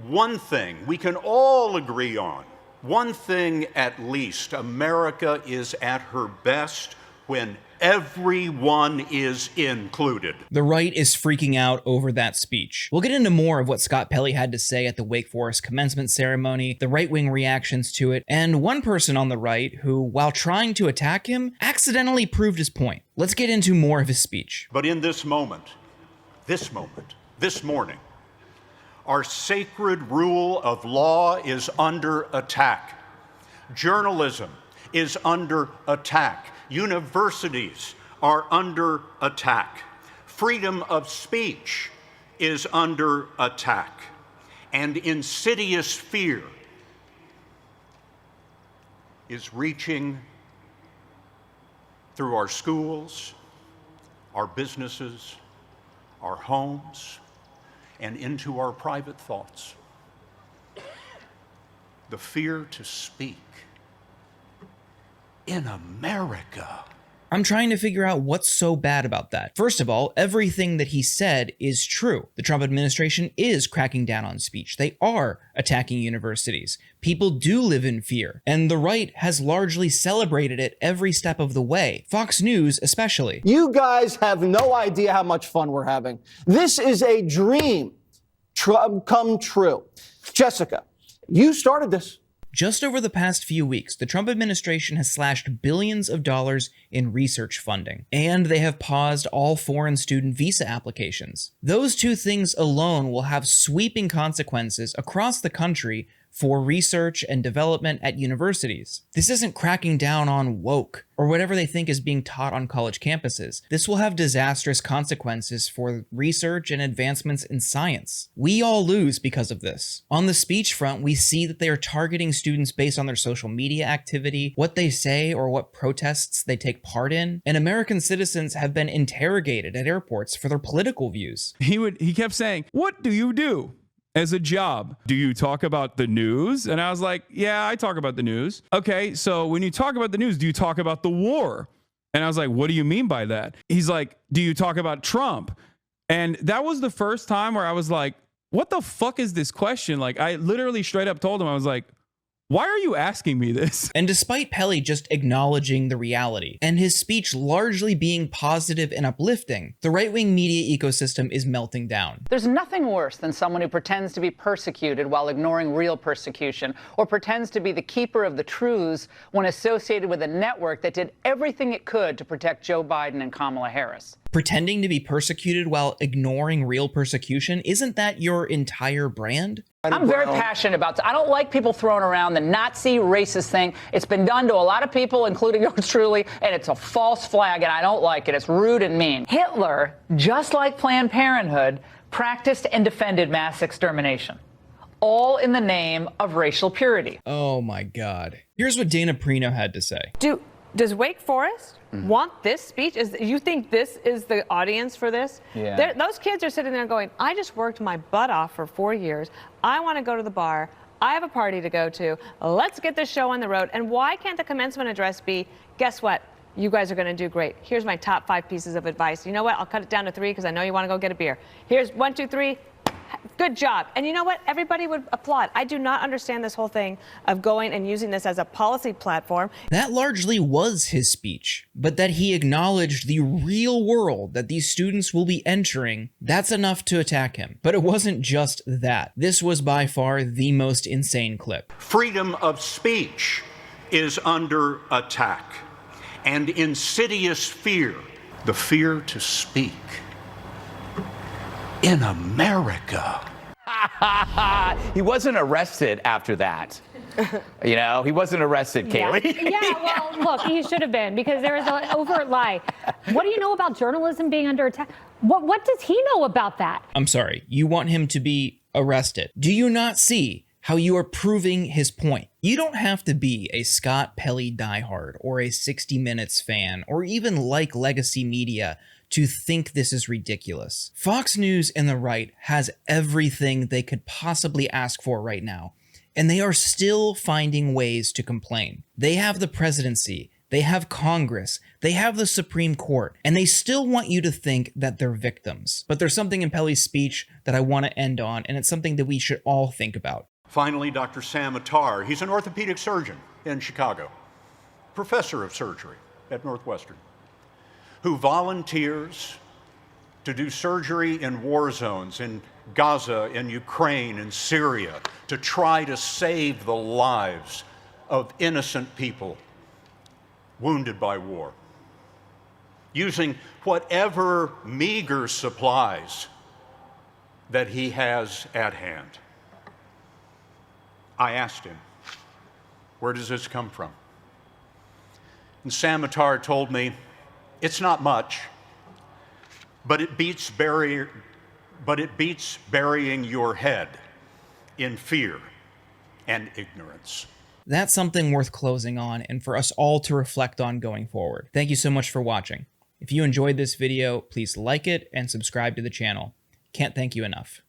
one thing we can all agree on, one thing at least: America is at her best when everyone is included. The right is freaking out over that speech. We'll get into more of what Scott Pelley had to say at the Wake Forest commencement ceremony, the right-wing reactions to it, and one person on the right who, while trying to attack him, accidentally proved his point. Let's get into more of his speech. But in this moment, this morning, our sacred rule of law is under attack. Journalism is under attack. Universities are under attack. Freedom of speech is under attack. And insidious fear is reaching through our schools, our businesses, our homes, and into our private thoughts. The fear to speak in America. I'm trying to figure out what's so bad about that. First of all, everything that he said is true. The Trump administration is cracking down on speech. They are attacking universities. People do live in fear, and the right has largely celebrated it every step of the way. Fox News especially. You guys have no idea how much fun we're having. This is a dream come true. Jessica, you started this. Just over the past few weeks, the Trump administration has slashed billions of dollars in research funding, and they have paused all foreign student visa applications. Those two things alone will have sweeping consequences across the country for research and development at universities. This isn't cracking down on woke or whatever they think is being taught on college campuses. This will have disastrous consequences for research and advancements in science. We all lose because of this. On the speech front, we see that they are targeting students based on their social media activity, what they say, or what protests they take part in. And American citizens have been interrogated at airports for their political views. He kept saying, "What do you do as a job? Do you talk about the news?" And I was like, "Yeah, I talk about the news." "Okay, so when you talk about the news, do you talk about the war?" And I was like, "What do you mean by that?" He's like, "Do you talk about Trump?" And that was the first time where I was like, what the fuck is this question? Like, I literally straight up told him, I was like, why are you asking me this? And despite Pelley just acknowledging the reality, and his speech largely being positive and uplifting, the right-wing media ecosystem is melting down. There's nothing worse than someone who pretends to be persecuted while ignoring real persecution, or pretends to be the keeper of the truths when associated with a network that did everything it could to protect Joe Biden and Kamala Harris. Pretending to be persecuted while ignoring real persecution, isn't that your entire brand? I'm very passionate about that. I don't like people throwing around the Nazi racist thing. It's been done to a lot of people, including yours truly, and it's a false flag, and I don't like it. It's rude and mean. Hitler, just like Planned Parenthood, practiced and defended mass extermination, all in the name of racial purity. Oh my God. Here's what Dana Perino had to say. Does Wake Forest want this speech? You think this is the audience for this? Yeah. Those kids are sitting there going, I just worked my butt off for 4 years. I want to go to the bar. I have a party to go to. Let's get this show on the road. And why can't the commencement address be, guess what? You guys are going to do great. Here's my top 5 pieces of advice. You know what? I'll cut it down to 3 because I know you want to go get a beer. Here's 1, 2, 3. Good job. And you know what? Everybody would applaud. I do not understand this whole thing of going and using this as a policy platform. That largely was his speech, but that he acknowledged the real world that these students will be entering, that's enough to attack him. But it wasn't just that. This was by far the most insane clip. Freedom of speech is under attack, and insidious fear, the fear to speak in America. He wasn't arrested after that. You know, he wasn't arrested, Kayleigh. Yeah, well, look, he should have been, because there is an overt lie. What do you know about journalism being under attack? What does he know about that? I'm sorry, you want him to be arrested. Do you not see how you are proving his point? You don't have to be a Scott Pelley diehard or a 60 Minutes fan or even like legacy media to think this is ridiculous. Fox News and the right has everything they could possibly ask for right now, and they are still finding ways to complain. They have the presidency, They have Congress, they have the Supreme Court, and they still want you to think that they're victims. But there's something in Pelley's speech that I want to end on, and it's something that we should all think about. Finally, Dr. Sam Attar, he's an orthopedic surgeon in Chicago, professor of surgery at Northwestern, who volunteers to do surgery in war zones in Gaza, in Ukraine, in Syria, to try to save the lives of innocent people wounded by war, using whatever meager supplies that he has at hand. I asked him, where does this come from? And Sam Attar told me, it's not much, but it beats burying your head in fear and ignorance. That's something worth closing on and for us all to reflect on going forward. Thank you so much for watching. If you enjoyed this video, please like it and subscribe to the channel. Can't thank you enough.